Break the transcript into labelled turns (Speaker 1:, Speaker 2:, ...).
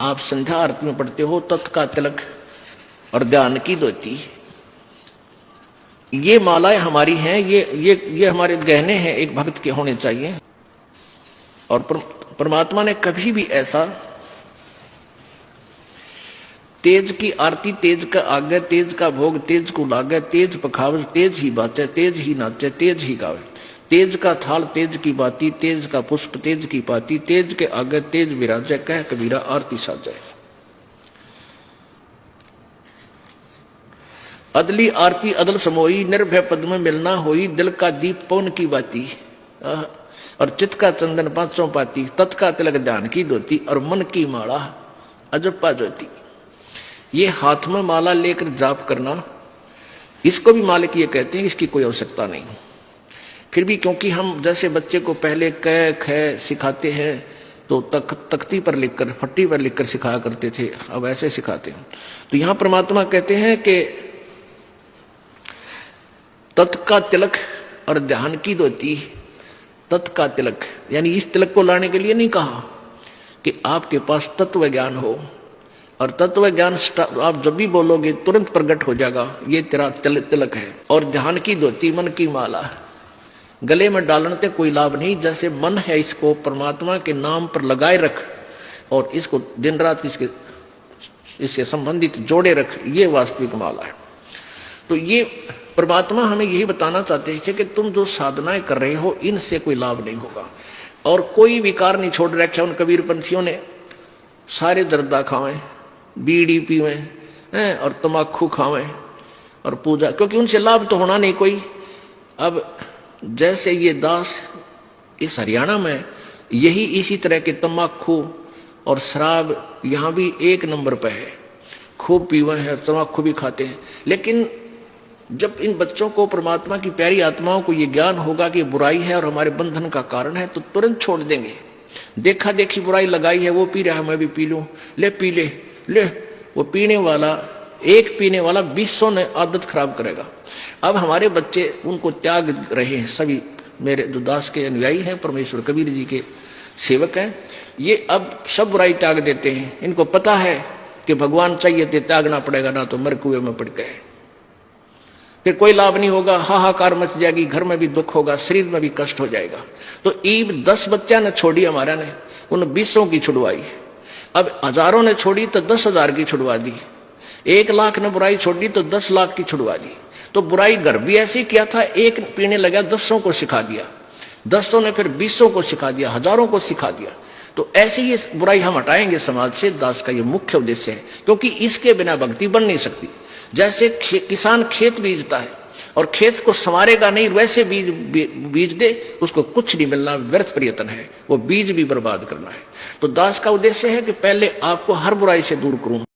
Speaker 1: आप संध्या आरती में पढ़ते हो तत् का तिलक और ध्यान की धोती, ये मालाएं हमारी हैं, ये हमारे गहने हैं, एक भक्त के होने चाहिए। और परमात्मा ने कभी भी ऐसा तेज की आरती तेज का आगे, तेज का भोग तेज को लागे, तेज पखावे तेज ही बाचे, तेज ही नाचे तेज ही गावे, तेज का थाल तेज की बाती, तेज का पुष्प तेज की पाती, तेज के आगे तेज विराजे, कह कबीरा आरती साजे। अदली आरती अदल समोई, निर्भय पद में मिलना होई, दिल का दीप पवन की बाती, और चित्त का चंदन पांचों पाती, तत् का तिलक ध्यान की धोती, और मन की माला अजप्पा ज्योति। ये हाथ में माला लेकर जाप करना, इसको भी मालिक ये कहते हैं, इसकी कोई आवश्यकता नहीं। फिर भी क्योंकि हम जैसे बच्चे को पहले क ख सिखाते हैं तो तख्ती पर लिखकर, फट्टी पर लिखकर सिखाया करते थे, अब ऐसे सिखाते हैं। तो यहां परमात्मा कहते हैं कि तत् का तिलक और ध्यान की धोती। तत् का तिलक यानी इस तिलक को लाने के लिए नहीं कहा कि आपके पास तत्व ज्ञान हो, और तत्व ज्ञान आप जब भी बोलोगे तुरंत प्रकट हो जाएगा, ये तेरा तिलक है। और ध्यान की धोती मन की माला, गले में डालने से कोई लाभ नहीं, जैसे मन है इसको परमात्मा के नाम पर लगाए रख और इसको दिन रात इससे संबंधित जोड़े रख, ये वास्तविक माला है। तो ये परमात्मा हमें यही बताना चाहते हैं कि तुम जो साधनाएं कर रहे हो इनसे कोई लाभ नहीं होगा। और कोई विकार नहीं छोड़ रखा उन कबीरपंथियों ने, सारे जर्दा खावें, बीड़ी पीवें और तमाकू खावें और पूजा, क्योंकि उनसे लाभ तो होना नहीं कोई। अब जैसे ये दास इस हरियाणा में यही इसी तरह के तमाकू और शराब यहां भी एक नंबर पे है, खूब पीवे हैं, तमाकू भी खाते हैं। लेकिन जब इन बच्चों को परमात्मा की प्यारी आत्माओं को ये ज्ञान होगा कि बुराई है और हमारे बंधन का कारण है, तो तुरंत छोड़ देंगे। देखा देखी बुराई लगाई है, वो पी रहा है मैं भी पी लूं, ले पी ले। वो पीने वाला, एक पीने वाला 200 ने आदत खराब करेगा। अब हमारे बच्चे उनको त्याग रहे हैं, सभी मेरे जो दास के अनुयायी हैं, परमेश्वर कबीर जी के सेवक हैं, ये अब सब बुराई त्याग देते हैं। इनको पता है कि भगवान चाहिए तो त्यागना पड़ेगा, ना तो मर कुएं में पड़ गए, फिर कोई लाभ नहीं होगा, हाहाकार मच जाएगी, घर में भी दुख होगा, शरीर में भी कष्ट हो जाएगा। तो ईब 10 बच्चा ने छोड़ी हमारा ने, उन 200 की छुड़वाई। अब हजारों ने छोड़ी तो 10,000 की छुड़वा दी, 1 लाख ने बुराई छोड़ी तो 10 लाख की छुड़वा दी। तो बुराई घर भी ऐसे किया था, एक पीने लगा 10 को सिखा दिया, 10 ने फिर 20 को सिखा दिया, हजारों को सिखा दिया। तो ऐसी ये बुराई हम हटाएंगे समाज से, दास का ये मुख्य उद्देश्य है, क्योंकि इसके बिना भक्ति बन नहीं सकती। जैसे किसान खेत बीजता है और खेत को संवारेगा नहीं, वैसे बीज दे उसको कुछ नहीं मिलना, व्यर्थ प्रयत्न है, वो बीज भी बर्बाद करना है। तो दास का उद्देश्य है कि पहले आपको हर बुराई से दूर करूं।